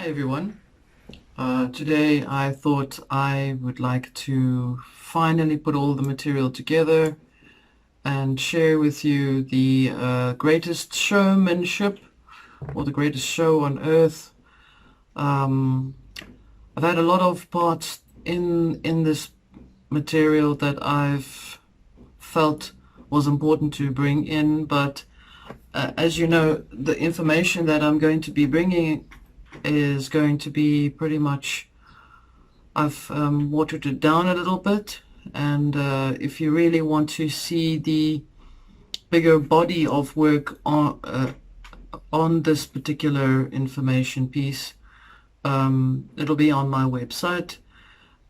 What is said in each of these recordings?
Hi everyone. Today I thought I would like to finally put all the material together and share with you the greatest showmanship or the greatest show on earth. Um, I've had a lot of parts in this material that I've felt was important to bring in, but as you know, the information that I'm going to be bringing is going to be pretty much, I've watered it down a little bit, and if you really want to see the bigger body of work on this particular information piece, it'll be on my website.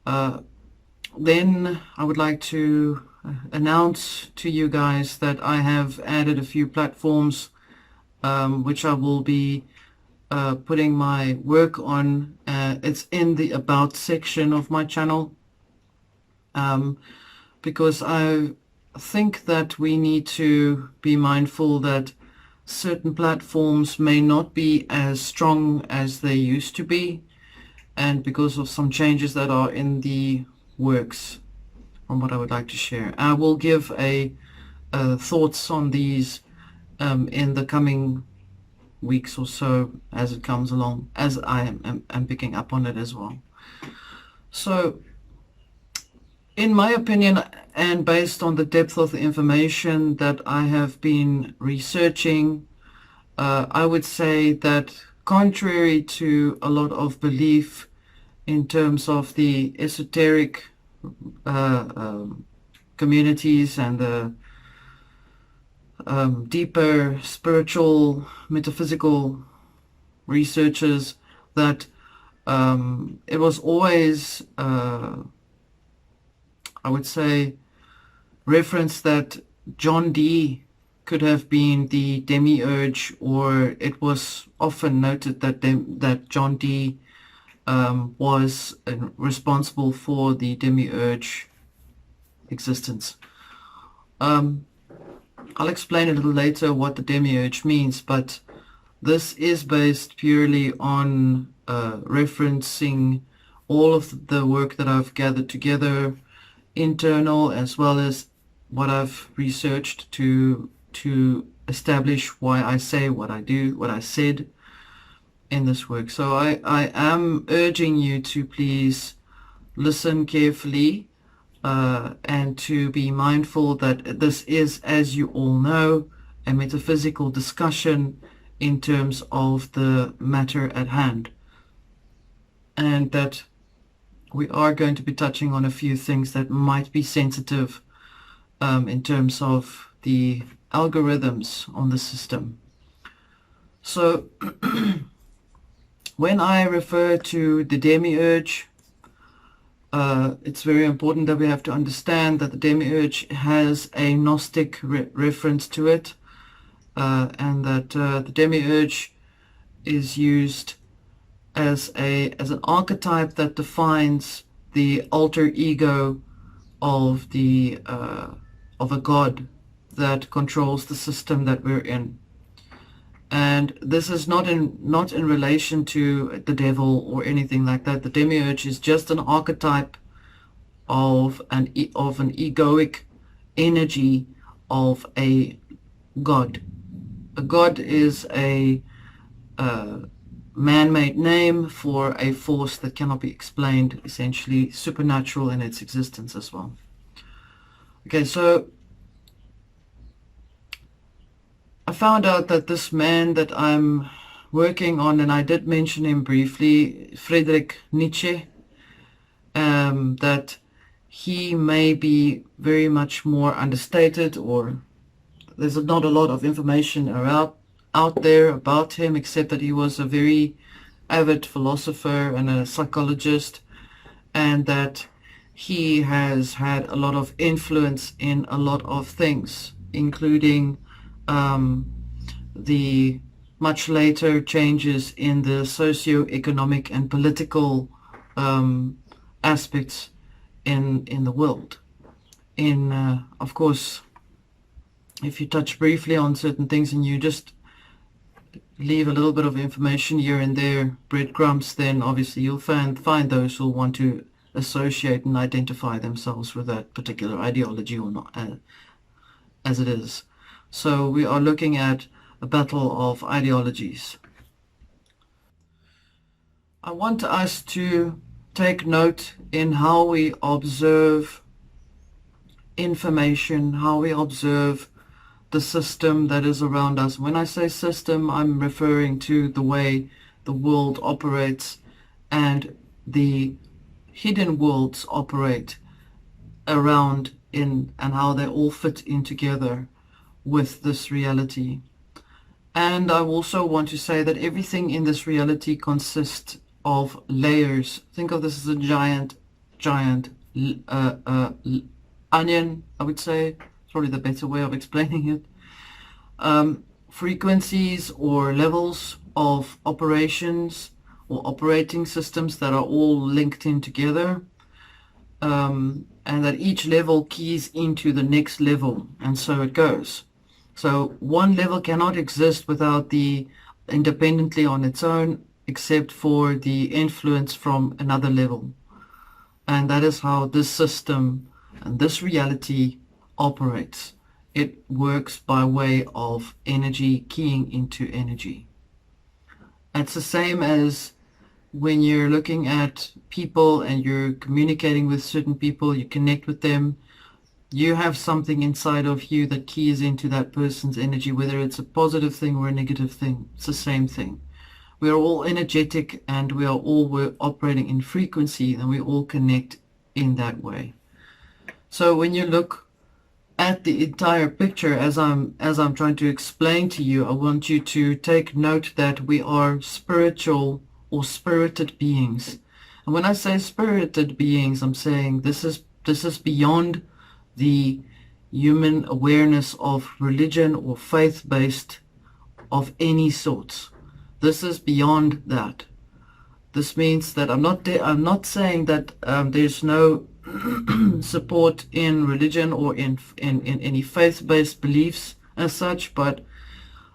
Then I would like to announce to you guys that I have added a few platforms which I will be putting my work on. It's in the About section of my channel, because I think that we need to be mindful that certain platforms may not be as strong as they used to be, and because of some changes that are in the works from what I would like to share. I will give a thoughts on these in the coming weeks or so as it comes along, as I am picking up on it as well. So in my opinion, and based on the depth of the information that I have been researching, I would say that contrary to a lot of belief in terms of the esoteric communities and the deeper spiritual metaphysical researchers, that it was always I would say reference that John Dee could have been the demiurge, or it was often noted that that John Dee was responsible for the demiurge existence. I'll explain a little later what the demiurge means, but this is based purely on referencing all of the work that I've gathered together, internal as well as what I've researched to establish why I say what I do, what I said in this work. So I am urging you to please listen carefully and to be mindful that this is, as you all know, a metaphysical discussion in terms of the matter at hand, and that we are going to be touching on a few things that might be sensitive in terms of the algorithms on the system. So when I refer to the demiurge, it's very important that we have to understand that the demiurge has a Gnostic reference to it, and that the demiurge is used as an archetype that defines the alter ego of a god that controls the system that we're in. And this is not in relation to the devil or anything like that. The demiurge is just an archetype of an egoic energy of a god. A god is a man-made name for a force that cannot be explained, essentially supernatural in its existence as well. Okay, so I found out that this man that I'm working on, and I did mention him briefly, Friedrich Nietzsche, that he may be very much more understated, or there's not a lot of information out there about him, except that he was a very avid philosopher and a psychologist, and that he has had a lot of influence in a lot of things, including the much later changes in the socio-economic and political aspects in the world. Of course, if you touch briefly on certain things and you just leave a little bit of information here and there, breadcrumbs, then obviously you'll find those who want to associate and identify themselves with that particular ideology or not, as it is. So we are looking at a battle of ideologies. I want us to take note in how we observe information, how we observe the system that is around us. When I say system, I'm referring to the way the world operates and the hidden worlds operate around in, and how they all fit in together with this reality. And I also want to say that everything in this reality consists of layers. Think of this as a giant onion, I would say. It's probably the better way of explaining it. Frequencies or levels of operations or operating systems that are all linked in together, and that each level keys into the next level, and so it goes. So one level cannot exist without the independently on its own, except for the influence from another level. And that is how this system and this reality operates. It works by way of energy keying into energy. It's the same as when you're looking at people and you're communicating with certain people, you connect with them, you have something inside of you that keys into that person's energy, whether it's a positive thing or a negative thing. It's the same thing. We are all energetic and we are all operating in frequency, and we all connect in that way. So when you look at the entire picture, as I'm trying to explain to you, I want you to take note that we are spiritual or spirited beings. And when I say spirited beings, I'm saying this is beyond the human awareness of religion or faith-based of any sorts. This is beyond that. This means that I'm not saying that there's no support in religion or in any faith-based beliefs as such, but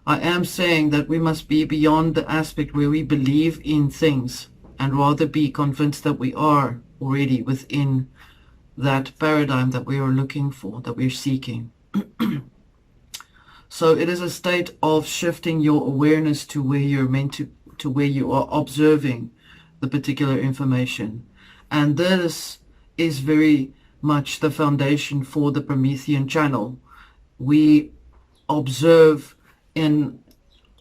I am saying that we must be beyond the aspect where we believe in things and rather be convinced that we are already within that paradigm that we are looking for, that we're seeking. So it is a state of shifting your awareness to where you're meant to where you are observing the particular information. And this is very much the foundation for the Promethean channel. We observe in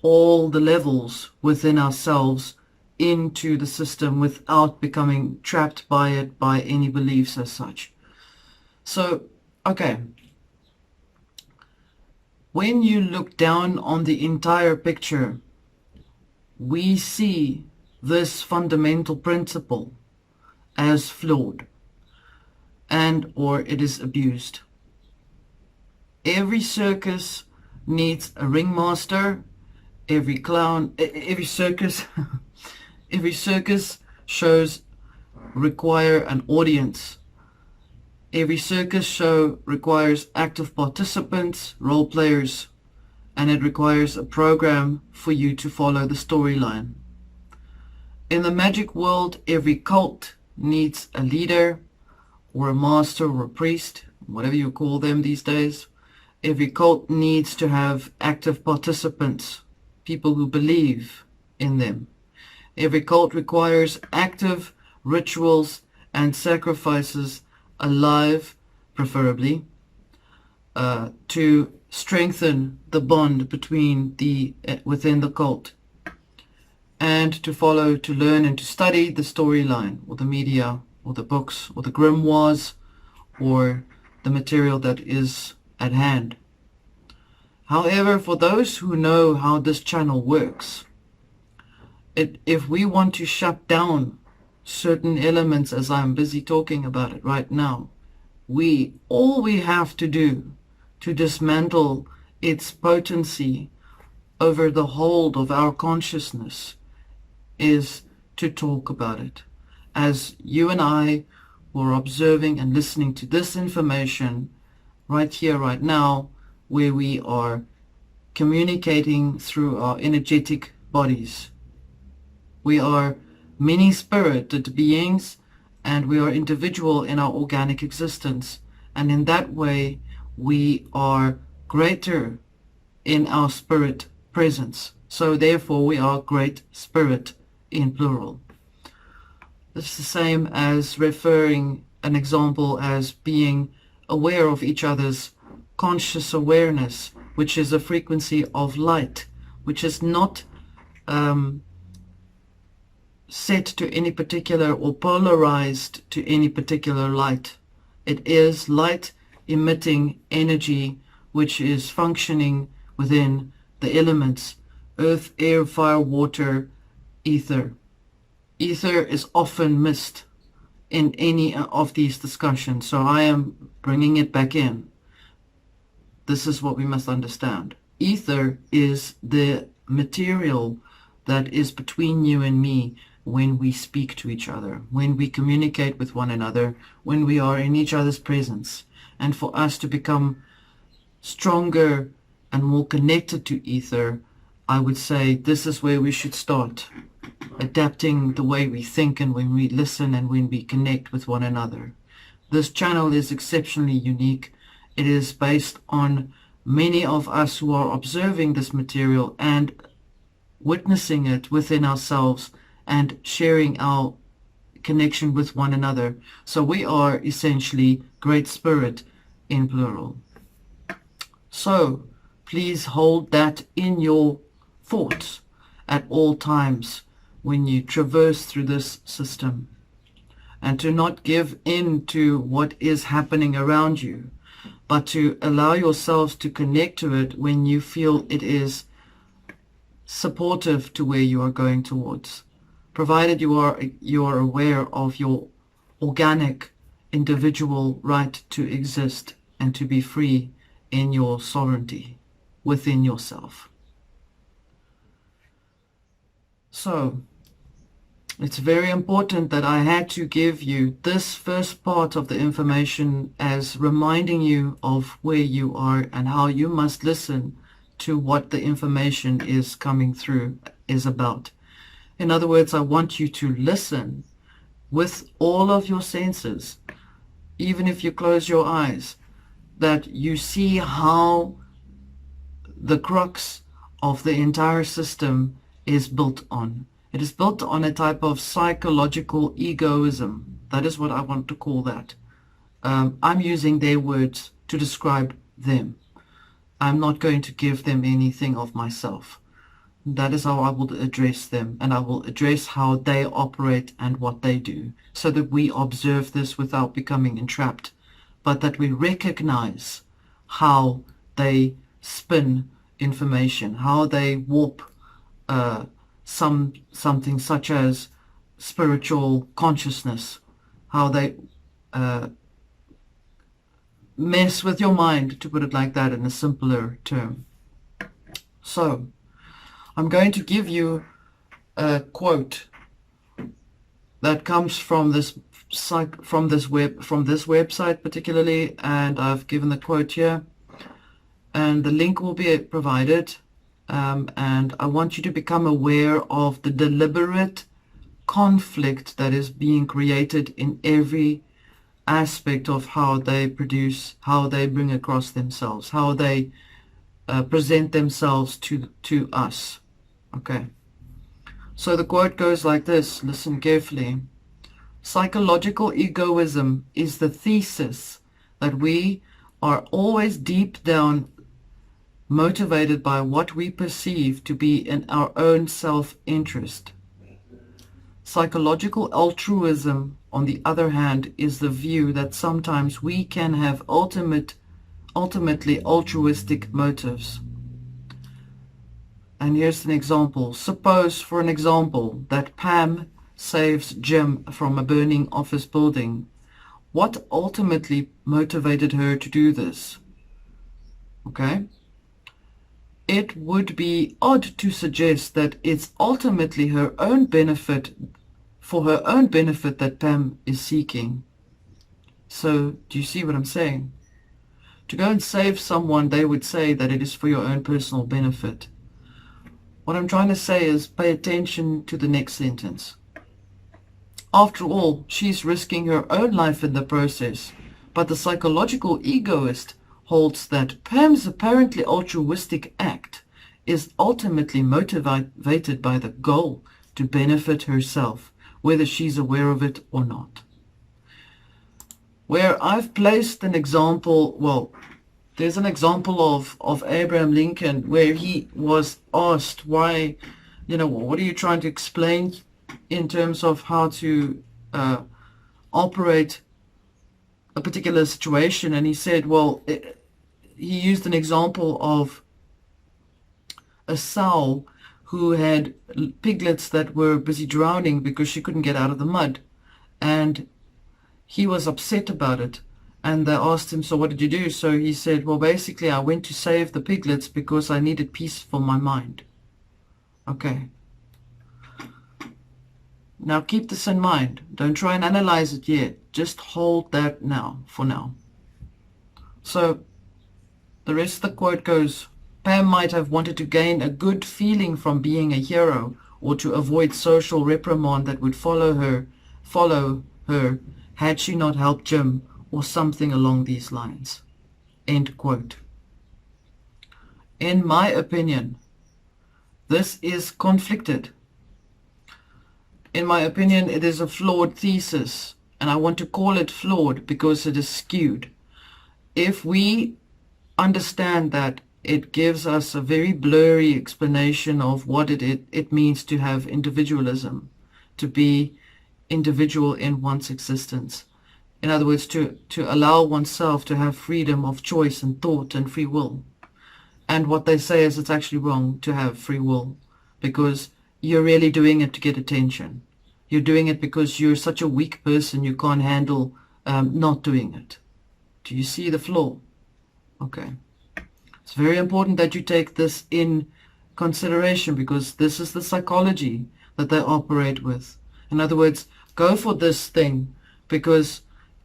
all the levels within ourselves into the system without becoming trapped by it, by any beliefs as such. So, okay. When you look down on the entire picture, we see this fundamental principle as flawed and or it is abused. Every circus needs a ringmaster, every circus every circus shows require an audience. Every circus show requires active participants, role players, and it requires a program for you to follow the storyline. In the magic world, every cult needs a leader or a master or a priest, whatever you call them these days. Every cult needs to have active participants, people who believe in them. Every cult requires active rituals and sacrifices, alive preferably, to strengthen the bond between within the cult, and to follow, to learn and to study the storyline or the media or the books or the grimoires or the material that is at hand. However, for those who know how this channel works, if we want to shut down certain elements, as I'm busy talking about it right now, all we have to do to dismantle its potency over the hold of our consciousness is to talk about it. As you and I were observing and listening to this information right here, right now, where we are communicating through our energetic bodies. We are many-spirited beings, and we are individual in our organic existence. And in that way, we are greater in our spirit presence. So therefore, we are great spirit in plural. It's the same as referring an example as being aware of each other's conscious awareness, which is a frequency of light, which is not set to any particular or polarized to any particular light. It is light emitting energy which is functioning within the elements: earth, air, fire, water, ether. Ether is often missed in any of these discussions, so I am bringing it back in. This is what we must understand. Ether is the material that is between you and me when we speak to each other, when we communicate with one another, when we are in each other's presence. And for us to become stronger and more connected to ether, I would say this is where we should start. Adapting the way we think and when we listen and when we connect with one another. This channel is exceptionally unique. It is based on many of us who are observing this material and witnessing it within ourselves and sharing our connection with one another. So we are essentially great spirit in plural. So please hold that in your thoughts at all times when you traverse through this system, and to not give in to what is happening around you, but to allow yourselves to connect to it when you feel it is supportive to where you are going towards, provided you are aware of your organic individual right to exist and to be free in your sovereignty within yourself. So it's very important that I had to give you this first part of the information as reminding you of where you are and how you must listen to what the information is coming through is about. In other words, I want you to listen with all of your senses, even if you close your eyes, that you see how the crux of the entire system is built on. It is built on a type of psychological egoism. That is what I want to call that. I'm using their words to describe them. I'm not going to give them anything of myself. That is how I will address them, and I will address how they operate and what they do, so that we observe this without becoming entrapped, but that we recognize how they spin information, how they warp something such as spiritual consciousness, how they mess with your mind, to put it like that in a simpler term. So I'm going to give you a quote that comes from this website particularly, and I've given the quote here, and the link will be provided. And I want you to become aware of the deliberate conflict that is being created in every aspect of how they produce, how they bring across themselves, how they present themselves to us. Okay. So the quote goes like this. Listen carefully. Psychological egoism is the thesis that we are always deep down motivated by what we perceive to be in our own self-interest. Psychological altruism, on the other hand, is the view that sometimes we can have ultimately altruistic motives. And here's an example. Suppose, for an example, that Pam saves Jim from a burning office building. What ultimately motivated her to do this? Okay? It would be odd to suggest that it's ultimately her own benefit, for her own benefit, that Pam is seeking. So, do you see what I'm saying? To go and save someone, they would say that it is for your own personal benefit. What I'm trying to say is pay attention to the next sentence. After all, she's risking her own life in the process, but the psychological egoist holds that Pam's apparently altruistic act is ultimately motivated by the goal to benefit herself, whether she's aware of it or not. Where I've placed an example, well, there's an example of Abraham Lincoln where he was asked why, what are you trying to explain in terms of how to operate a particular situation, and he said, well, he used an example of a sow who had piglets that were busy drowning because she couldn't get out of the mud, and he was upset about it. And they asked him, so what did you do? So he said, well, basically I went to save the piglets because I needed peace for my mind. Okay. Now keep this in mind. Don't try and analyze it yet. Just hold that now, for now. So the rest of the quote goes, Pam might have wanted to gain a good feeling from being a hero, or to avoid social reprimand that would follow her had she not helped Jim, or something along these lines. End quote. In my opinion, this is conflicted. In my opinion, it is a flawed thesis, and I want to call it flawed because it is skewed. If we understand that, it gives us a very blurry explanation of what it means to have individualism, to be individual in one's existence. In other words, to allow oneself to have freedom of choice and thought and free will. And what they say is it's actually wrong to have free will, because you're really doing it to get attention. You're doing it because you're such a weak person you can't handle not doing it. Do you see the flaw? Okay. It's very important that you take this in consideration, because this is the psychology that they operate with. In other words, go for this thing because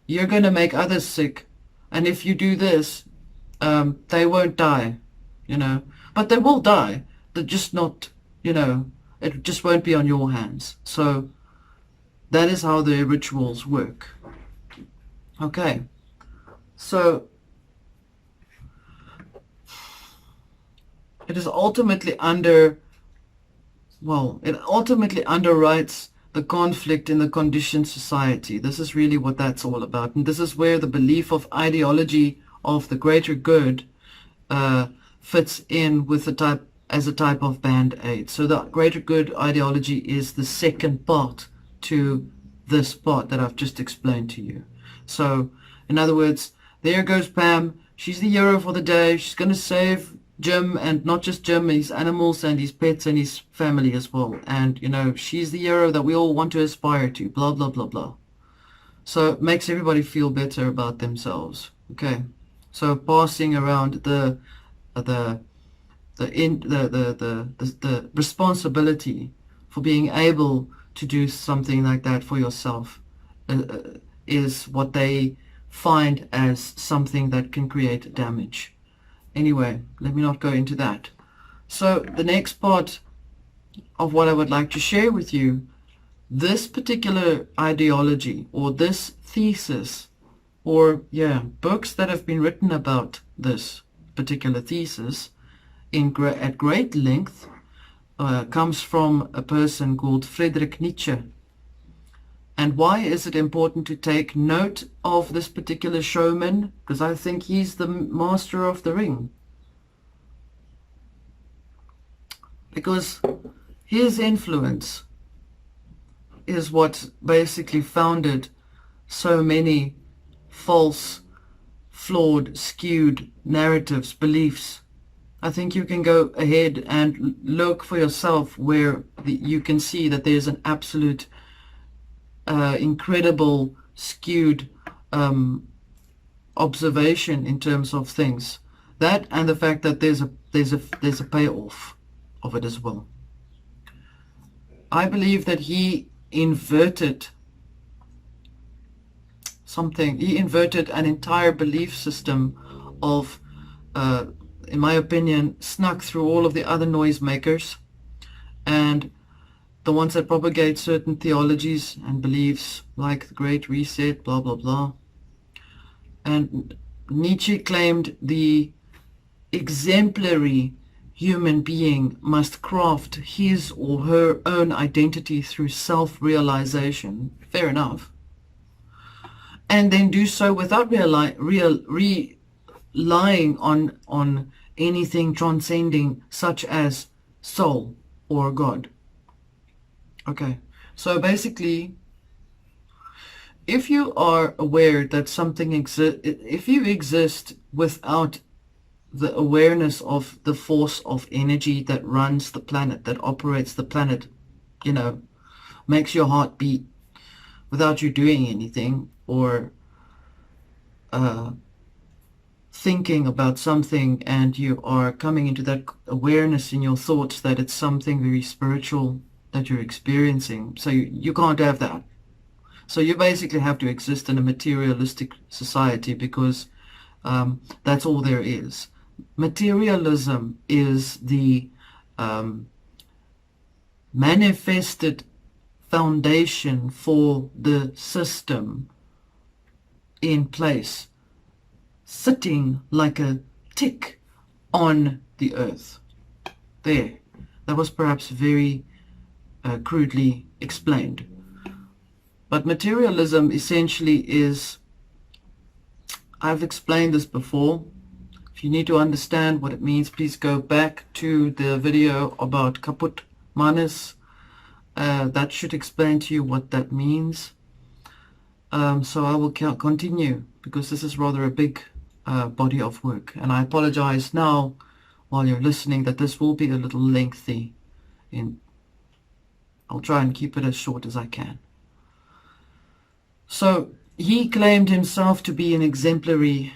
you're going to make others sick, and if you do this, they won't die, but they will die. They're just not, it just won't be on your hands. So that is how the rituals work. Okay, so it ultimately underwrites the conflict in the conditioned society. This is really what that's all about. And this is where the belief of ideology of the greater good fits in with as a type of band-aid. So the greater good ideology is the second part to this part that I've just explained to you. So, in other words, there goes Pam. She's the hero for the day. She's going to save Jim, and not just Jim, his animals and his pets and his family as well. And, she's the hero that we all want to aspire to, blah, blah, blah, blah. So it makes everybody feel better about themselves. Okay. So passing around the responsibility for being able to do something like that for yourself is what they find as something that can create damage. Anyway, let me not go into that. So the next part of what I would like to share with you, this particular ideology or this thesis, or books that have been written about this particular thesis at great length, comes from a person called Friedrich Nietzsche. And why is it important to take note of this particular showman? Because I think he's the master of the ring. Because his influence is what basically founded so many false, flawed, skewed narratives, beliefs. I think you can go ahead and look for yourself where you can see that there's an absolute incredible skewed observation in terms of things. That, and the fact that there's a payoff of it as well. I believe that he inverted something. He inverted an entire belief system of, in my opinion, snuck through all of the other noisemakers and the ones that propagate certain theologies and beliefs, like the Great Reset, blah, blah, blah. And Nietzsche claimed the exemplary human being must craft his or her own identity through self-realization. Fair enough. And then do so without relying on anything transcending, such as soul or God. Okay, so basically, if you are aware that something exists, if you exist without the awareness of the force of energy that runs the planet, that operates the planet, you know, makes your heart beat without you doing anything, or thinking about something, and you are coming into that awareness in your thoughts that it's something very spiritual that you're experiencing. So you can't have that. So you basically have to exist in a materialistic society, because that's all there is. Materialism is the manifested foundation for the system in place, sitting like a tick on the earth. There. That was perhaps very crudely explained. But materialism essentially is, I've explained this before. If you need to understand what it means, please go back to the video about kaput manis. That should explain to you what that means. So I will continue, because this is rather a big body of work. And I apologize now, while you're listening, that this will be a little lengthy. I'll try and keep it as short as I can. So he claimed himself to be an exemplary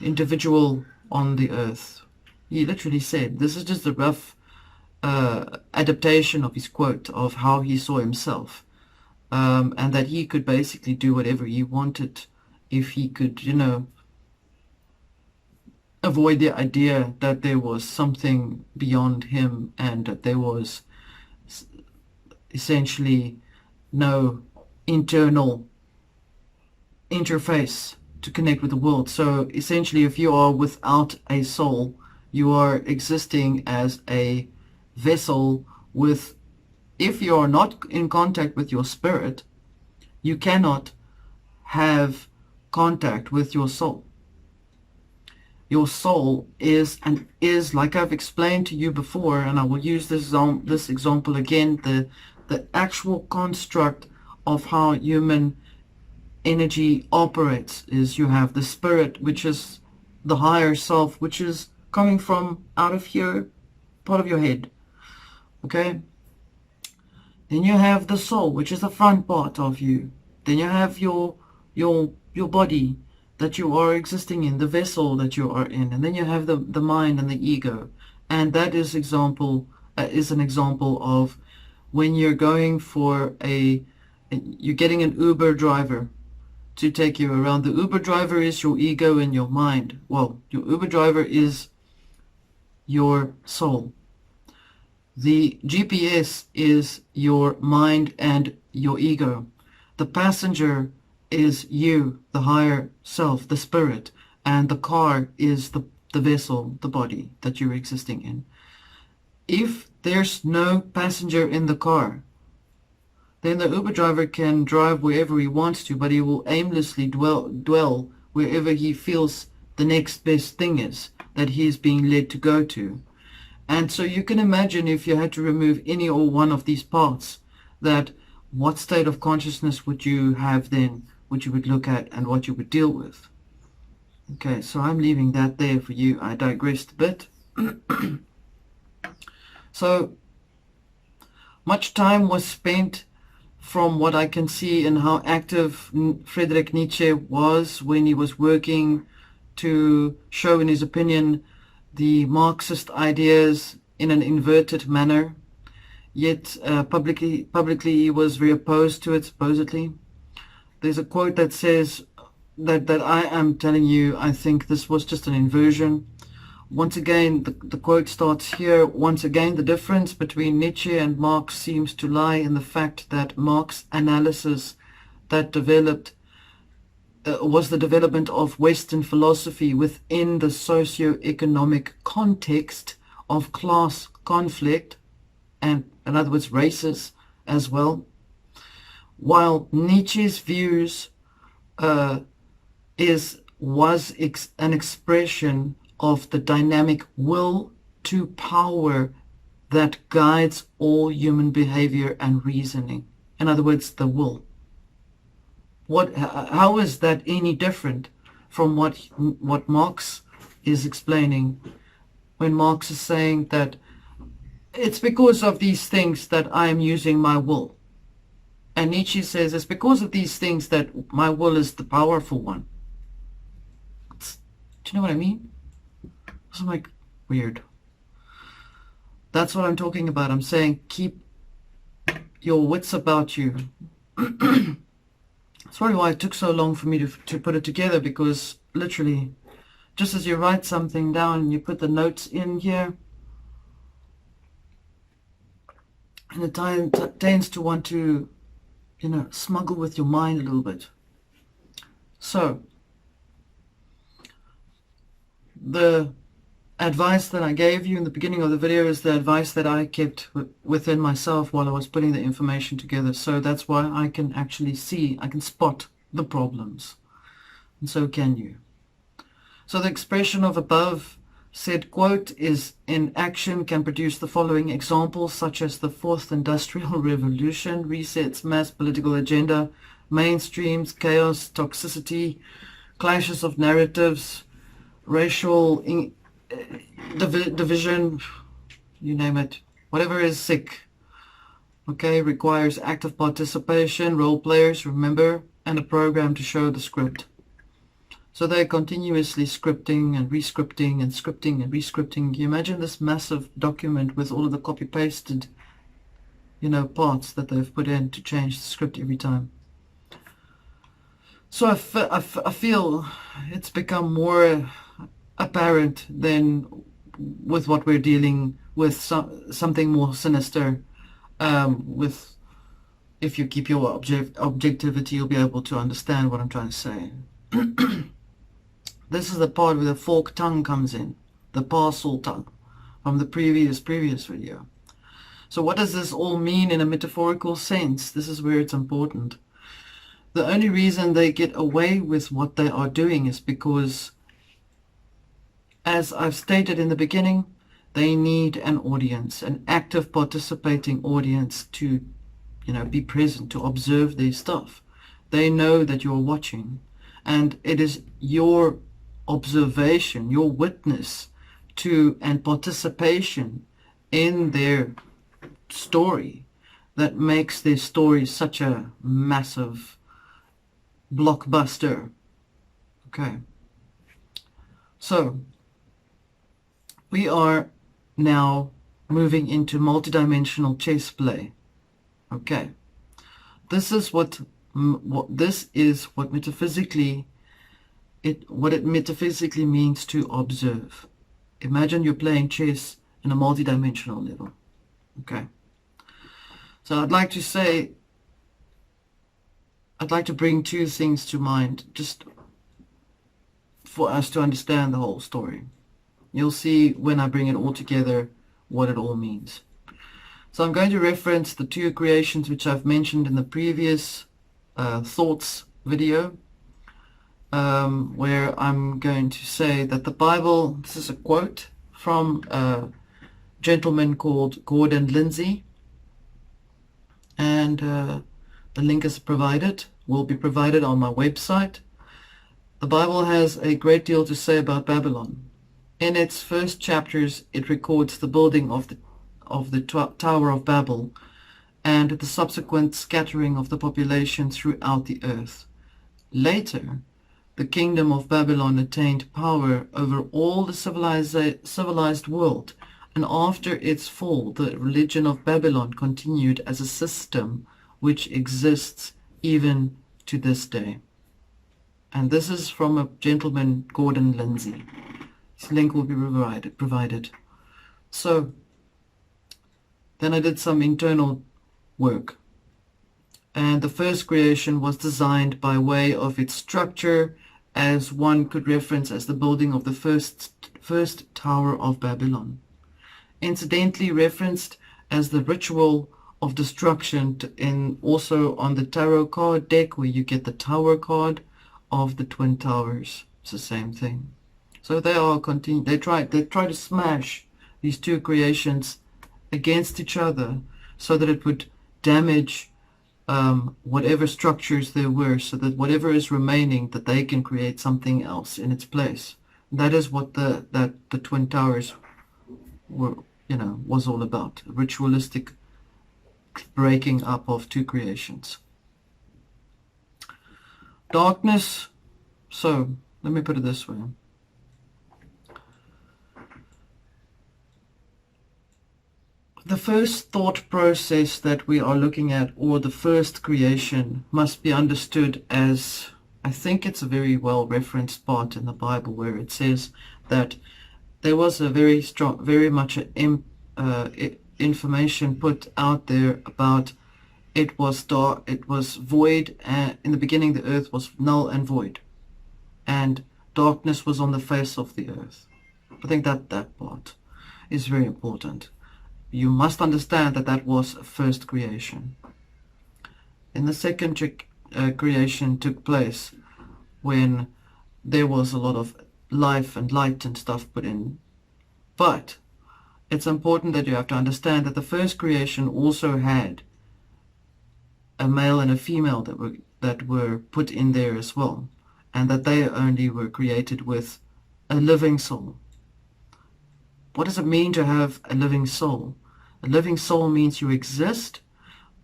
individual on the earth. He literally said, this is just a rough adaptation of his quote of how he saw himself, and that he could basically do whatever he wanted if he could, you know, avoid the idea that there was something beyond him, and that there was essentially no internal interface to connect with the world. So essentially, if you are without a soul, you are existing as a vessel with, if you are not in contact with your spirit, you cannot have contact with your soul. Your soul is, like I've explained to you before, and I will use this example again, the actual construct of how human energy operates is, you have the spirit, which is the higher self, which is coming from out of here, part of your head. Okay? Then you have the soul, which is the front part of you. Then you have your body that you are existing in, the vessel that you are in. And then you have the mind and the ego. And that is an example of when you're going for you're getting an Uber driver to take you around. The Uber driver is your ego and your mind. Well, your Uber driver is your soul. The GPS is your mind and your ego. The passenger is you, the higher self, the spirit, and the car is the vessel, the body that you're existing in. If there's no passenger in the car, then the Uber driver can drive wherever he wants to, but he will aimlessly dwell wherever he feels the next best thing is that he is being led to go to. And so you can imagine, if you had to remove any or one of these parts, that what state of consciousness would you have then, which you would look at and what you would deal with. Okay, so I'm leaving that there for you. I digressed a bit. So much time was spent, from what I can see, in how active Friedrich Nietzsche was when he was working to show, in his opinion, the Marxist ideas in an inverted manner. Yet publicly he was very opposed to it, supposedly. There's a quote that says that I am telling you, I think this was just an inversion. once again, the quote starts here. Once again, the difference between Nietzsche and Marx seems to lie in the fact that Marx's analysis that developed was the development of Western philosophy within the socio-economic context of class conflict, and in other words, races as well. While Nietzsche's views was an expression of the dynamic will to power that guides all human behavior and reasoning. In other words, the will. How is that any different from what Marx is explaining, when Marx is saying that it's because of these things that I am using my will? And Nietzsche says it's because of these things that my will is the powerful one. Do you know what I mean? It's like weird. That's what I'm talking about. I'm saying keep your wits about you. That's probably why it took so long for me to put it together, because literally, just as you write something down and you put the notes in here, and it tends to want to, smuggle with your mind a little bit. So, the advice that I gave you in the beginning of the video is the advice that I kept within myself while I was putting the information together. So that's why I can actually see, I can spot the problems. And so can you. So the expression of above said quote is in action can produce the following examples, such as the fourth industrial revolution, resets mass political agenda, mainstreams, chaos, toxicity, clashes of narratives, racial division, you name it, whatever is sick, okay, requires active participation, role players, remember, and a program to show the script. So they're continuously scripting and rescripting and scripting and rescripting. Can you imagine this massive document with all of the copy-pasted, parts that they've put in to change the script every time? So I feel it's become more apparent than with what we're dealing with, something more sinister. With, if you keep your objectivity, you'll be able to understand what I'm trying to say. This is the part where the forked tongue comes in, the parcel tongue from the previous video. So what does this all mean in a metaphorical sense? This is where it's important. The only reason they get away with what they are doing is because, as I've stated in the beginning, they need an audience, an active participating audience to, be present, to observe their stuff. They know that you're watching, and it is your observation, your witness to and participation in their story that makes their story such a massive blockbuster. Okay. So, we are now moving into multidimensional chess play. Okay. This is what metaphysically what it metaphysically means to observe. Imagine you're playing chess in a multidimensional level. Okay. So I'd like to bring two things to mind, just for us to understand the whole story. You'll see when I bring it all together what it all means. So I'm going to reference the two creations which I've mentioned in the previous thoughts video, where I'm going to say that the Bible, this is a quote from a gentleman called Gordon Lindsay, and the link is will be provided on my website. The Bible has a great deal to say about Babylon. In its first chapters, it records the building of the Tower of Babel and the subsequent scattering of the population throughout the earth. Later, the kingdom of Babylon attained power over all the civilized world, and after its fall, the religion of Babylon continued as a system which exists even to this day. And this is from a gentleman, Gordon Lindsay. Link will be provided. So then I did some internal work. And the first creation was designed by way of its structure, as one could reference as the building of the first Tower of Babylon. Incidentally referenced as the ritual of destruction also on the tarot card deck, where you get the Tower card of the Twin Towers. It's the same thing. So they try to smash these two creations against each other so that it would damage whatever structures there were, so that whatever is remaining, that they can create something else in its place. That is what the Twin Towers was all about. A ritualistic breaking up of two creations. Darkness. So let me put it this way. The first thought process that we are looking at, or the first creation, must be understood as, I think it's a very well referenced part in the Bible, where it says that there was a very much information put out there about it was dark, it was void, and in the beginning the earth was null and void, and darkness was on the face of the earth. I think that part is very important. You must understand that was a first creation. And the second creation took place when there was a lot of life and light and stuff put in. But it's important that you have to understand that the first creation also had a male and a female that were put in there as well, and that they only were created with a living soul. What does it mean to have a living soul? A living soul means you exist,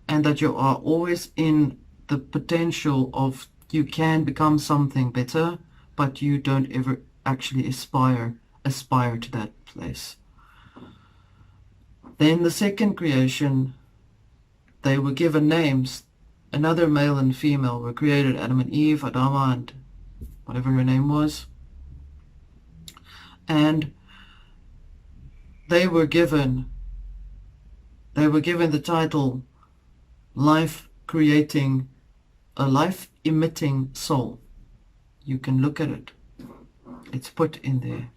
and that you are always in the potential of you can become something better, but you don't ever actually aspire to that place. Then the second creation, they were given names. Another male and female were created, Adam and Eve, Adama and whatever her name was. And they were given the title life-emitting soul. You can look at it. It's put in there.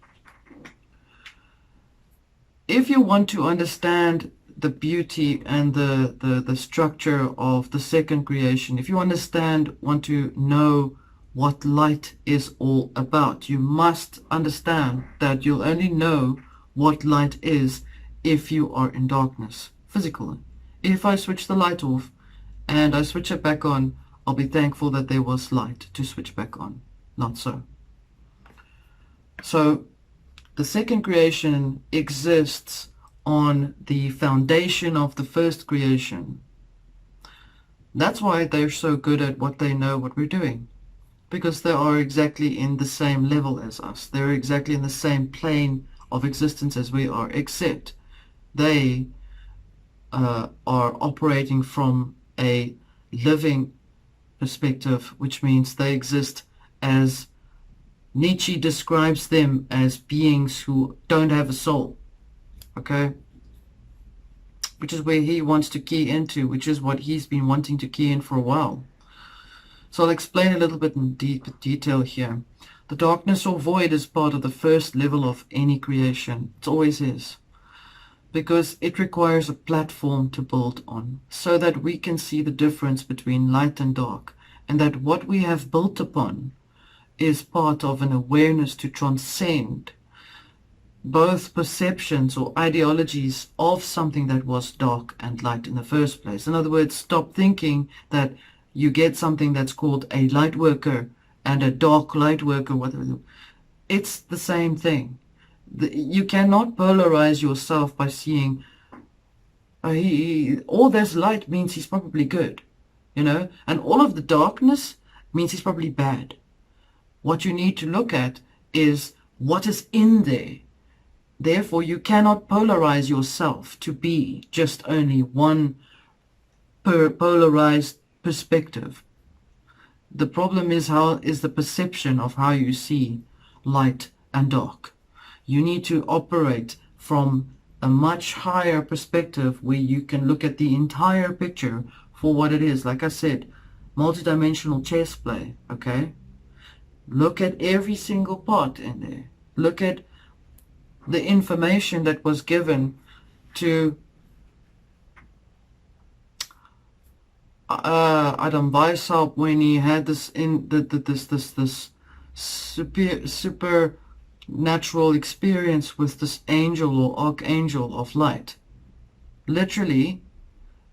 If you want to understand the beauty and the structure of the second creation, if you want to know what light is all about, you must understand that you'll only know what light is if you are in darkness. Physically. If I switch the light off and I switch it back on, I'll be thankful that there was light to switch back on. Not so. So the second creation exists on the foundation of the first creation. That's why they're so good at what they know what we're doing. Because they are exactly in the same level as us. They're exactly in the same plane of existence as we are, except they are operating from a living perspective, which means they exist as Nietzsche describes them as beings who don't have a soul. Okay? Which is where he wants to key into, which is what he's been wanting to key in for a while. So I'll explain a little bit in detail here. The darkness or void is part of the first level of any creation. It always is. Because it requires a platform to build on, so that we can see the difference between light and dark, and that what we have built upon is part of an awareness to transcend both perceptions or ideologies of something that was dark and light in the first place. In other words, stop thinking that you get something that's called a light worker and a dark light worker, whatever. It's the same thing. You cannot polarize yourself by seeing all this light means he's probably good, and all of the darkness means he's probably bad. What you need to look at is what is in there. Therefore, you cannot polarize yourself to be just only one polarized perspective. The problem is the perception of how you see light and dark. You need to operate from a much higher perspective where you can look at the entire picture for what it is. Like I said, multidimensional chess play, okay? Look at every single part in there. Look at the information that was given to Adam Weishaupt when he had this supernatural experience with this angel or archangel of light. Literally,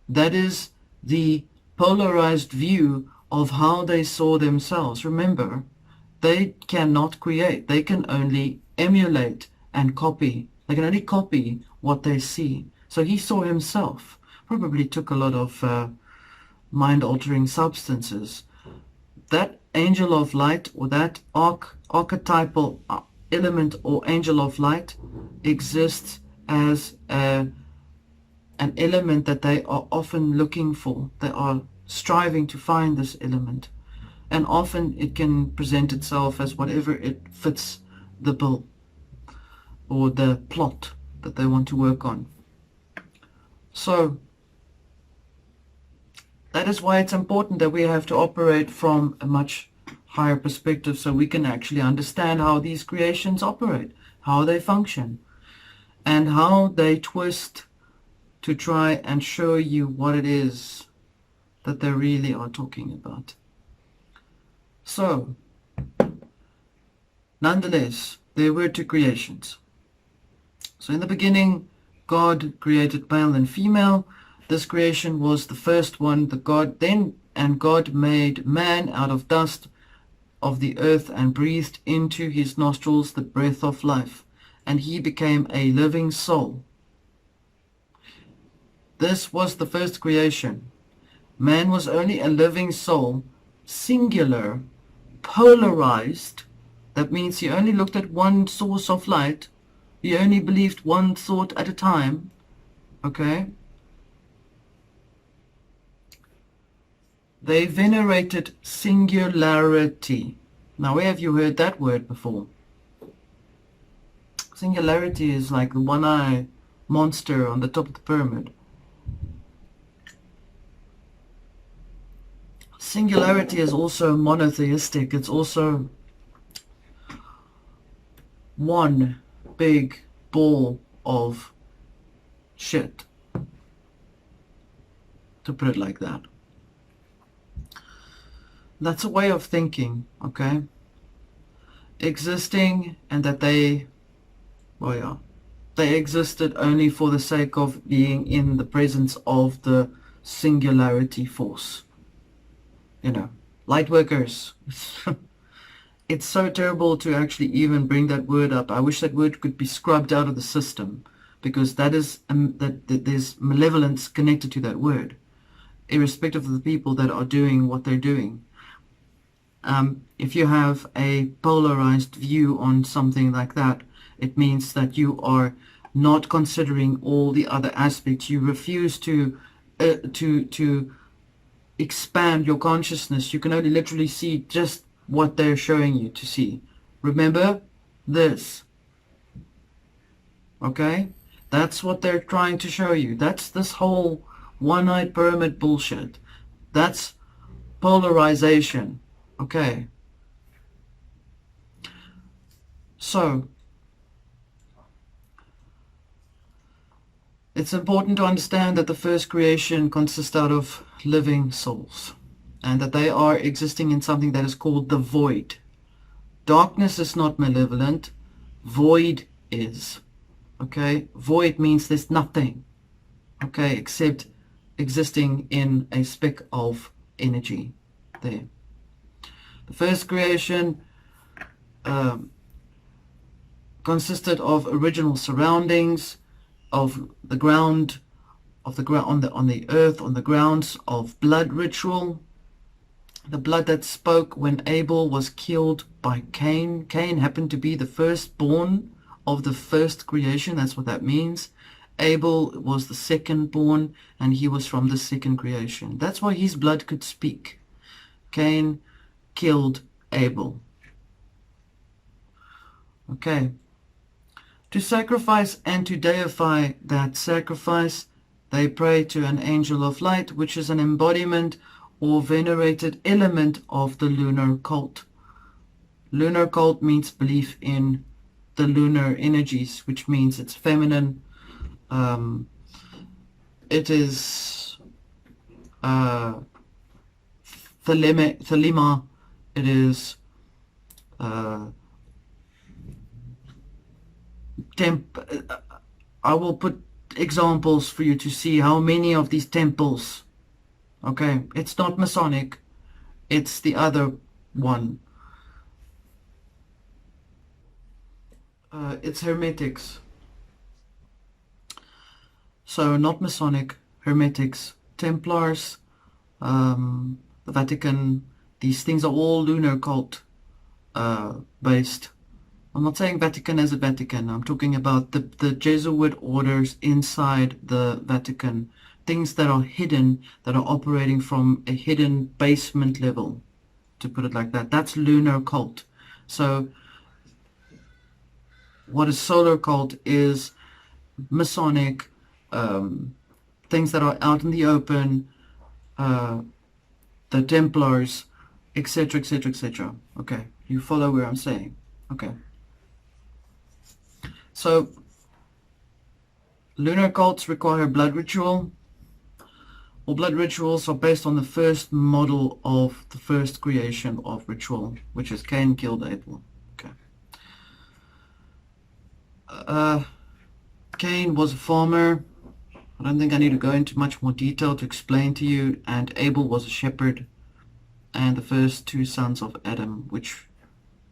that is the polarized view of how they saw themselves. Remember, they cannot create. They can only emulate and copy. They can only copy what they see. So he saw himself. Probably took a lot of mind-altering substances. That angel of light, or that archetypal element or angel of light, exists as an element that they are often looking for. They are striving to find this element. And often it can present itself as whatever it fits the bill or the plot that they want to work on. So that is why it's important that we have to operate from a much higher perspective so we can actually understand how these creations operate, how they function, and how they twist to try and show you what it is that they really are talking about. So, nonetheless, there were two creations. So in the beginning, God created male and female. This creation was the first one. God made man out of dust of the earth and breathed into his nostrils the breath of life, and he became a living soul. This was the first creation. Man was only a living soul, singular, polarized. That means he only looked at one source of light. He only believed one thought at a time. Okay? They venerated singularity. Now, where have you heard that word before? Singularity is like the one-eye monster on the top of the pyramid. Singularity is also monotheistic. It's also one big ball of shit, to put it like that. That's a way of thinking, okay? Existing, and that they existed only for the sake of being in the presence of the singularity force. You know, light workers. It's so terrible to actually even bring that word up. I wish that word could be scrubbed out of the system, because that is that there's malevolence connected to that word, irrespective of the people that are doing what they're doing. If you have a polarized view on something like that, it means that you are not considering all the other aspects. You refuse to expand your consciousness. You can only literally see just what they're showing you to see. Remember this. Okay? That's what they're trying to show you. That's this whole one-eyed pyramid bullshit. That's polarization. Okay. So, it's important to understand that the first creation consists out of living souls, and that they are existing in something that is called the void. Darkness is not malevolent. Void is. Okay? Void means there's nothing. Okay? Except existing in a speck of energy there. The first creation consisted of original surroundings, of the ground, on the earth, on the grounds of blood ritual. The blood that spoke when Abel was killed by Cain. Cain happened to be the firstborn of the first creation. That's what that means. Abel was the secondborn, and he was from the second creation. That's why his blood could speak. Cain killed Abel. Okay. To sacrifice and to deify that sacrifice, they pray to an angel of light, which is an embodiment or venerated element of the lunar cult. Lunar cult means belief in the lunar energies, which means it's feminine. It is Thelema. It is I will put examples for you to see how many of these temples. Okay, it's not Masonic, it's the other one. It's Hermetics. So not Masonic, Hermetics, Templars, the Vatican. These things are all lunar cult based. I'm not saying Vatican as a Vatican. I'm talking about the Jesuit orders inside the Vatican. Things that are hidden, that are operating from a hidden basement level, to put it like that. That's lunar cult. So what is solar cult is Masonic, things that are out in the open, the Templars, etc., etc., etc. Okay, you follow where I'm saying? Okay. So, lunar cults require blood ritual. All blood rituals are based on the first model of the first creation of ritual, which is Cain killed Abel. Okay. Cain was a farmer. I don't think I need to go into much more detail to explain to you. And Abel was a shepherd. And the first two sons of Adam, which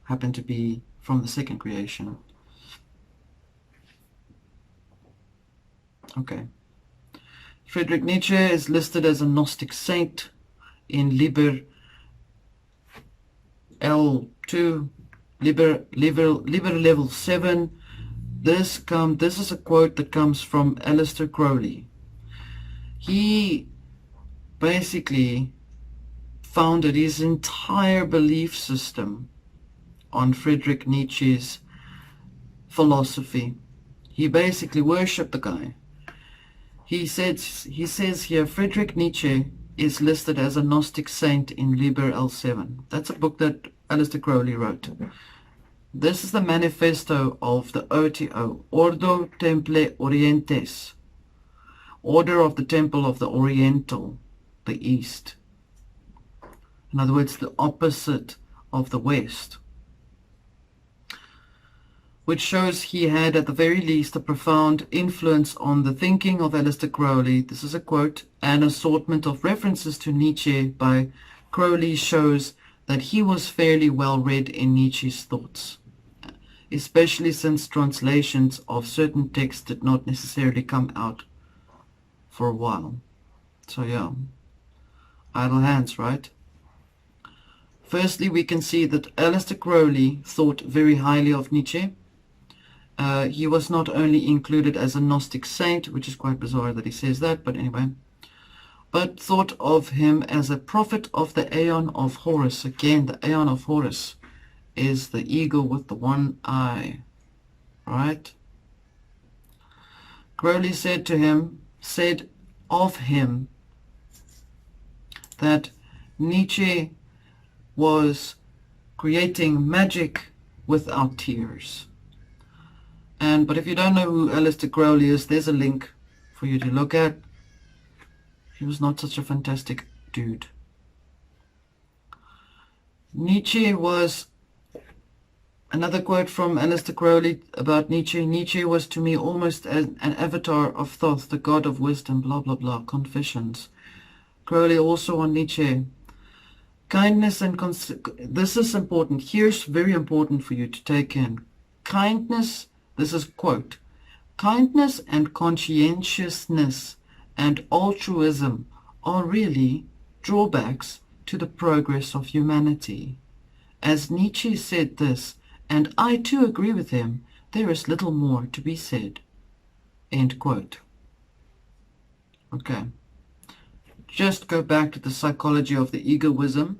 happened to be from the second creation. Okay. Friedrich Nietzsche is listed as a Gnostic saint in Liber L2, Liber level 7. This is a quote that comes from Aleister Crowley. He basically founded his entire belief system on Friedrich Nietzsche's philosophy. He basically worshipped the guy. He says here, Friedrich Nietzsche is listed as a Gnostic saint in Liber L7. That's a book that Aleister Crowley wrote. This is the manifesto of the OTO, Ordo Temple Orientes, Order of the Temple of the Oriental, the East. In other words, the opposite of the West. Which shows he had, at the very least, a profound influence on the thinking of Aleister Crowley. This is a quote. An assortment of references to Nietzsche by Crowley shows that he was fairly well read in Nietzsche's thoughts, especially since translations of certain texts did not necessarily come out for a while. So yeah, idle hands, right? Firstly, we can see that Aleister Crowley thought very highly of Nietzsche. He was not only included as a Gnostic saint, which is quite bizarre that he says that, but anyway, but thought of him as a prophet of the Aeon of Horus. Again, the Aeon of Horus is the eagle with the one eye, right? Crowley said of him that Nietzsche was creating magic without tears. But if you don't know who Aleister Crowley is, there's a link for you to look at. He was not such a fantastic dude. Nietzsche was, another quote from Aleister Crowley about Nietzsche, Nietzsche was to me almost an avatar of Thoth, the god of wisdom, blah blah blah, Confessions. Crowley also on Nietzsche. Kindness and this is important. Here's very important for you to take in. Kindness, this is quote, kindness and conscientiousness and altruism are really drawbacks to the progress of humanity. As Nietzsche said this, and I too agree with him, there is little more to be said. End quote. Okay. Just go back to the psychology of the egoism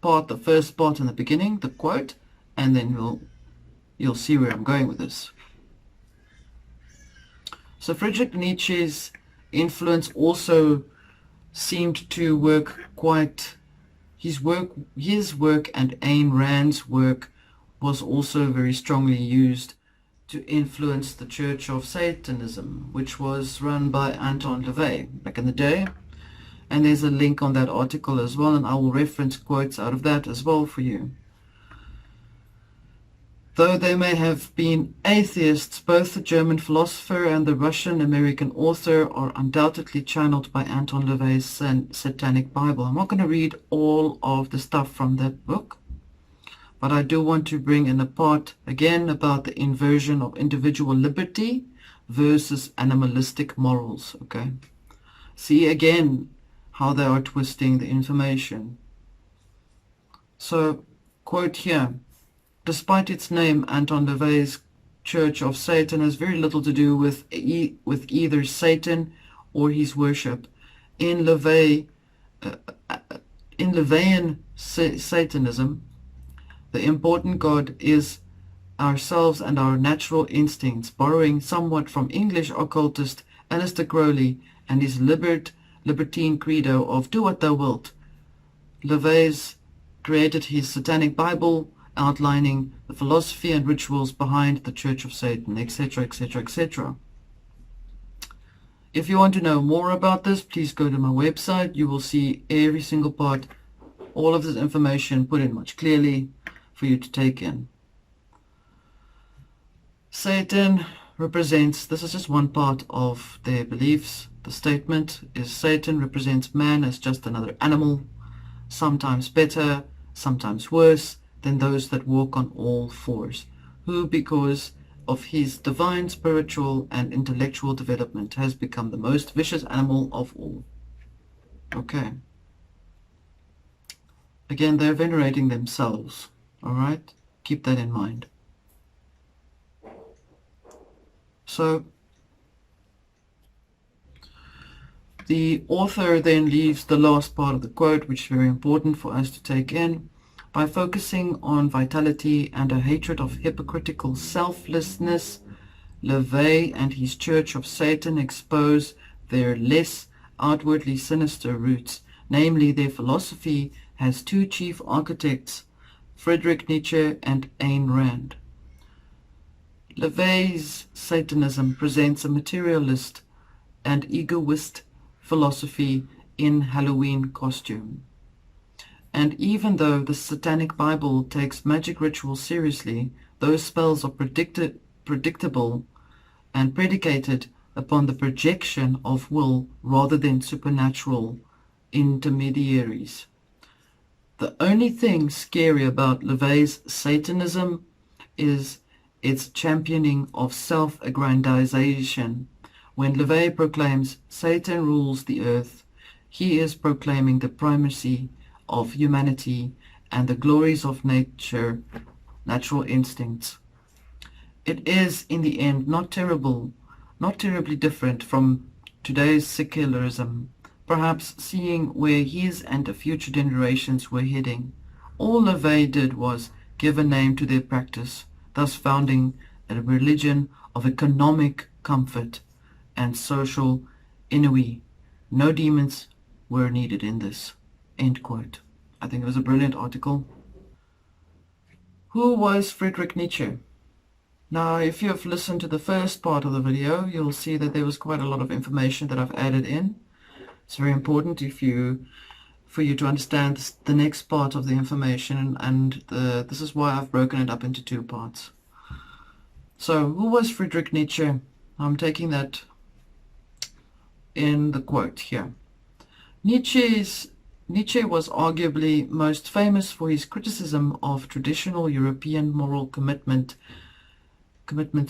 part, the first part in the beginning, the quote, and then you'll see where I'm going with this. So Friedrich Nietzsche's influence also seemed to work quite, his work and Ayn Rand's work was also very strongly used to influence the Church of Satanism, which was run by Anton LaVey back in the day. And there's a link on that article as well, and I will reference quotes out of that as well for you. Though they may have been atheists, both the German philosopher and the Russian-American author are undoubtedly channeled by Anton LaVey's Satanic Bible. I'm not going to read all of the stuff from that book, but I do want to bring in a part again about the inversion of individual liberty versus animalistic morals. Okay, see again how they are twisting the information. So, quote here, despite its name, Anton LaVey's Church of Satan has very little to do with either Satan or his worship. In LaVeyan Satanism, the important God is ourselves and our natural instincts, borrowing somewhat from English occultist Aleister Crowley and his libertine credo of do what thou wilt. LaVey's created his Satanic Bible, outlining the philosophy and rituals behind the Church of Satan, etc., etc., etc. If you want to know more about this, please go to my website. You will see every single part, all of this information put in much clearly for you to take in. Satan represents, this is just one part of their beliefs. The statement is Satan represents man as just another animal, sometimes better, sometimes worse than those that walk on all fours, who, because of his divine spiritual and intellectual development, has become the most vicious animal of all. Okay. Again, they're venerating themselves. All right? Keep that in mind. So, the author then leaves the last part of the quote, which is very important for us to take in. By focusing on vitality and a hatred of hypocritical selflessness, LaVey and his Church of Satan expose their less outwardly sinister roots. Namely, their philosophy has two chief architects, Friedrich Nietzsche and Ayn Rand. LaVey's Satanism presents a materialist and egoist philosophy in Halloween costume. And even though the Satanic Bible takes magic rituals seriously, those spells are predictable and predicated upon the projection of will rather than supernatural intermediaries. The only thing scary about LaVey's Satanism is its championing of self-aggrandization. When LaVey proclaims Satan rules the earth, he is proclaiming the primacy of humanity and the glories of nature, natural instincts. It is, in the end, not terribly different from today's secularism, perhaps seeing where his and the future generations were heading. All LaVey did was give a name to their practice, thus founding a religion of economic comfort and social ennui. No demons were needed in this. End quote. I think it was a brilliant article. Who was Friedrich Nietzsche? Now, if you have listened to the first part of the video, you'll see that there was quite a lot of information that I've added in. It's very important for you to understand the next part of the information, and this is why I've broken it up into two parts. So, who was Friedrich Nietzsche? I'm taking that in the quote here. Nietzsche was arguably most famous for his criticism of traditional European moral commitment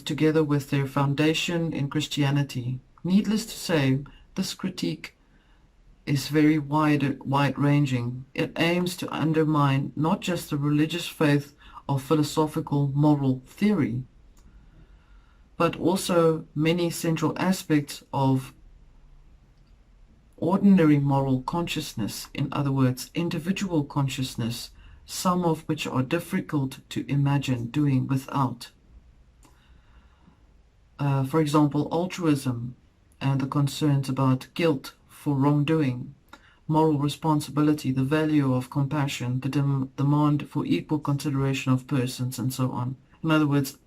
together with their foundation in Christianity. Needless to say, this critique is very wide-ranging. It aims to undermine not just the religious faith of philosophical moral theory, but also many central aspects of ordinary moral consciousness, in other words, individual consciousness, some of which are difficult to imagine doing without. For example, altruism and the concerns about guilt for wrongdoing, moral responsibility, the value of compassion, the demand for equal consideration of persons, and so on. In other words,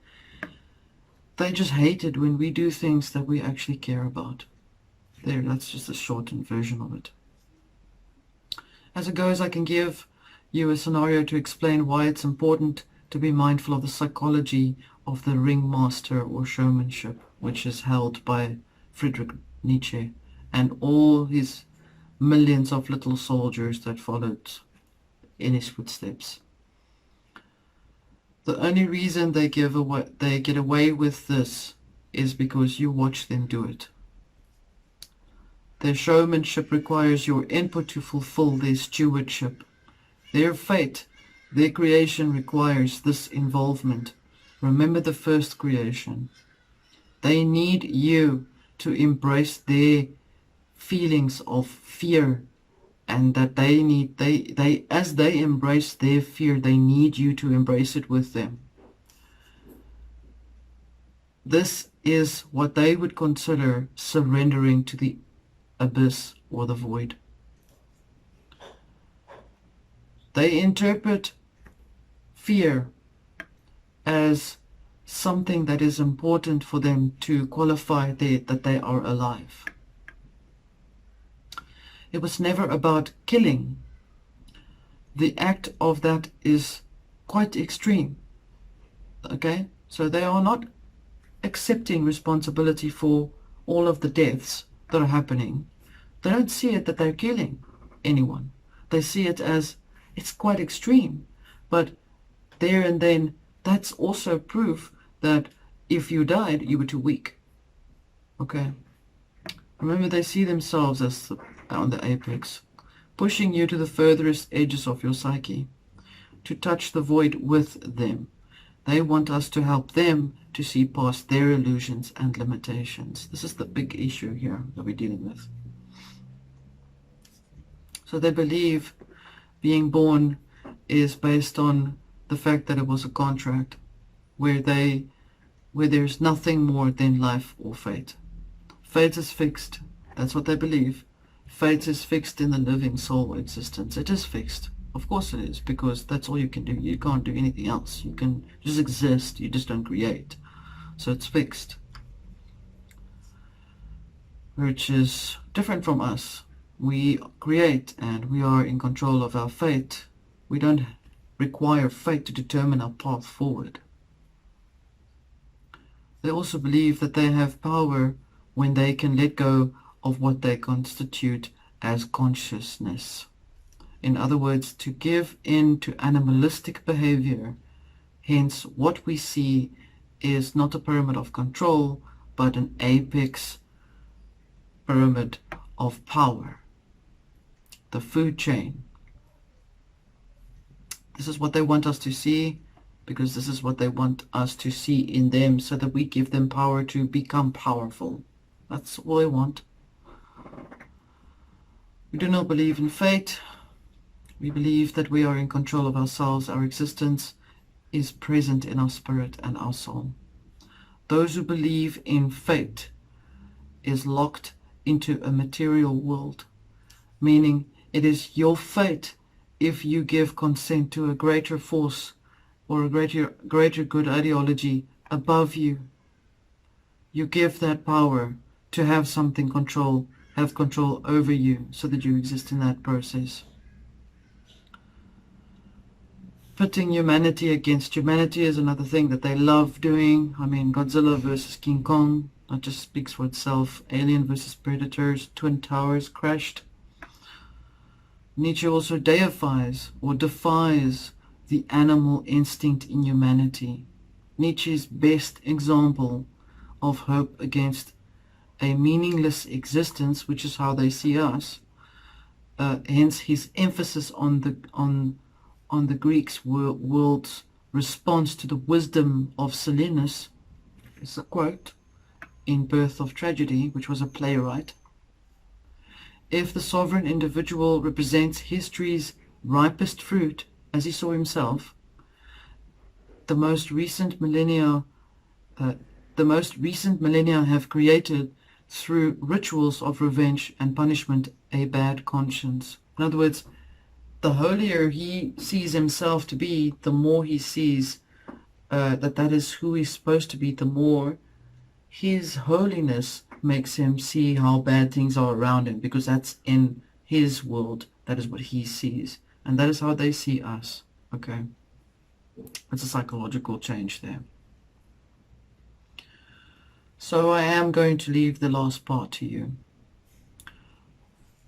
they just hate it when we do things that we actually care about. There, that's just a shortened version of it. As it goes, I can give you a scenario to explain why it's important to be mindful of the psychology of the ringmaster or showmanship, which is held by Friedrich Nietzsche and all his millions of little soldiers that followed in his footsteps. The only reason they get away with this is because you watch them do it. Their showmanship requires your input to fulfill their stewardship. Their fate, their creation requires this involvement. Remember the first creation. They need you to embrace their feelings of fear, and that as they embrace their fear, they need you to embrace it with them. This is what they would consider surrendering to the abyss or the void. They interpret fear as something that is important for them to qualify that they are alive. It was never about killing. The act of that is quite extreme. Okay? So they are not accepting responsibility for all of the deaths that are happening. They don't see it that they're killing anyone. They see it as it's quite extreme. But there and then, that's also proof that if you died, you were too weak. Okay? Remember, they see themselves as on the apex, pushing you to the furthest edges of your psyche, to touch the void with them. They want us to help them to see past their illusions and limitations. This is the big issue here that we're dealing with. So they believe being born is based on the fact that it was a contract where there's nothing more than life or fate. Fate is fixed. That's what they believe. Fate is fixed in the living soul existence. It is fixed. Of course it is, because that's all you can do. You can't do anything else. You can just exist. You just don't create. So it's fixed. Which is different from us. We create and we are in control of our fate. We don't require fate to determine our path forward. They also believe that they have power when they can let go of what they constitute as consciousness. In other words, to give in to animalistic behavior. Hence, what we see is not a pyramid of control, but an apex pyramid of power. The food chain. This is what they want us to see, because this is what they want us to see in them, so that we give them power to become powerful. That's all they want. We do not believe in fate. We believe that we are in control of ourselves. Our existence is present in our spirit and our soul. Those who believe in fate is locked into a material world, meaning it is your fate if you give consent to a greater force or a greater good ideology above you. You give that power to have something have control over you, so that you exist in that process. Pitting humanity against humanity is another thing that they love doing. I mean, Godzilla versus King Kong, that just speaks for itself. Alien versus Predators, Twin Towers crashed. Nietzsche also deifies or defies the animal instinct in humanity. Nietzsche's best example of hope against a meaningless existence, which is how they see us. Hence his emphasis on the Greeks' world's response to the wisdom of Silenus. It's a quote in Birth of Tragedy, which was a playwright. If the sovereign individual represents history's ripest fruit, as he saw himself, the most recent millennia the most recent millennia have created through rituals of revenge and punishment a bad conscience. In other words, the holier he sees himself to be, the more he sees that is who he's supposed to be, the more his holiness makes him see how bad things are around him, because that's in his world. That is what he sees. And that is how they see us. Okay? It's a psychological change there. So I am going to leave the last part to you.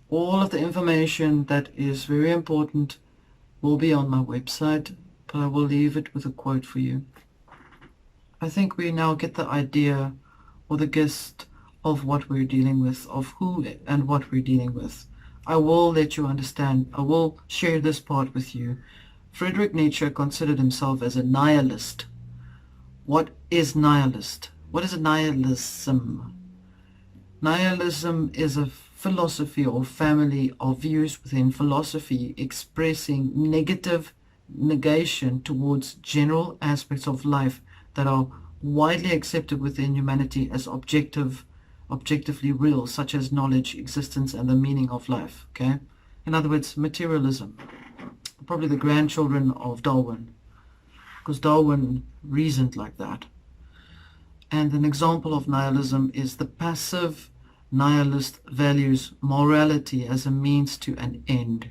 All of the information that is very important will be on my website, but I will leave it with a quote for you. I think we now get the idea or the gist of what we're dealing with, of who and what we're dealing with. I will let you understand. I will share this part with you. Friedrich Nietzsche considered himself as a nihilist. What is nihilist? What is a nihilism? Nihilism is a philosophy or family of views within philosophy expressing negative negation towards general aspects of life that are widely accepted within humanity as objectively real, such as knowledge, existence, and the meaning of life. Okay? In other words, materialism. Probably the grandchildren of Darwin, because Darwin reasoned like that. And an example of nihilism is the passive nihilist values morality as a means to an end,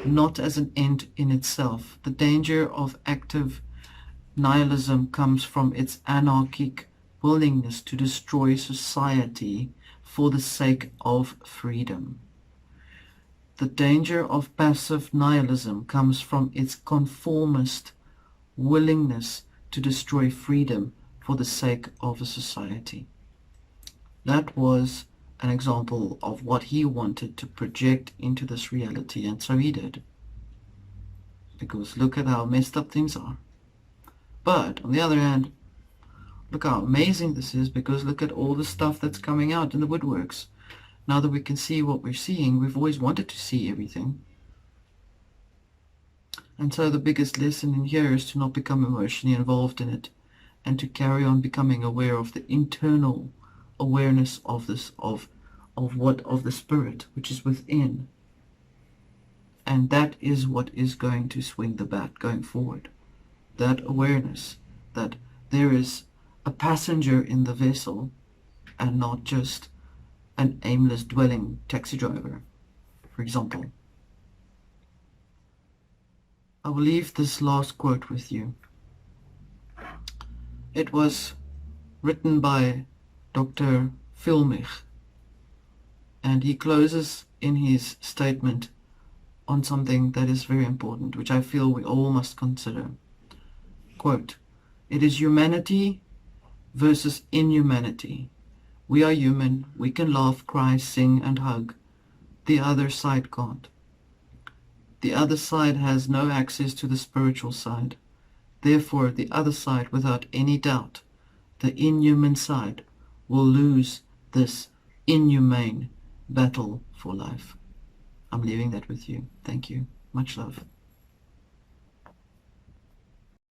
not as an end in itself. The danger of active nihilism comes from its anarchic willingness to destroy society for the sake of freedom. The danger of passive nihilism comes from its conformist willingness to destroy freedom for the sake of a society. That was an example of what he wanted to project into this reality, and so he did. Because look at how messed up things are. But, on the other hand, look how amazing this is, because look at all the stuff that's coming out in the woodworks. Now that we can see what we're seeing, we've always wanted to see everything. And so the biggest lesson in here is to not become emotionally involved in it, and to carry on becoming aware of the internal awareness of this, of the spirit, which is within. And that is what is going to swing the bat going forward. That awareness that there is a passenger in the vessel and not just an aimless dwelling taxi driver, for example. I will leave this last quote with you. It was written by Dr. Filmich, and he closes in his statement on something that is very important, which I feel we all must consider. Quote, "It is humanity versus inhumanity. We are human, we can laugh, cry, sing, and hug. The other side can't. The other side has no access to the spiritual side. Therefore, the other side, without any doubt, the inhuman side, will lose this inhumane battle for life." I'm leaving that with you. Thank you. Much love.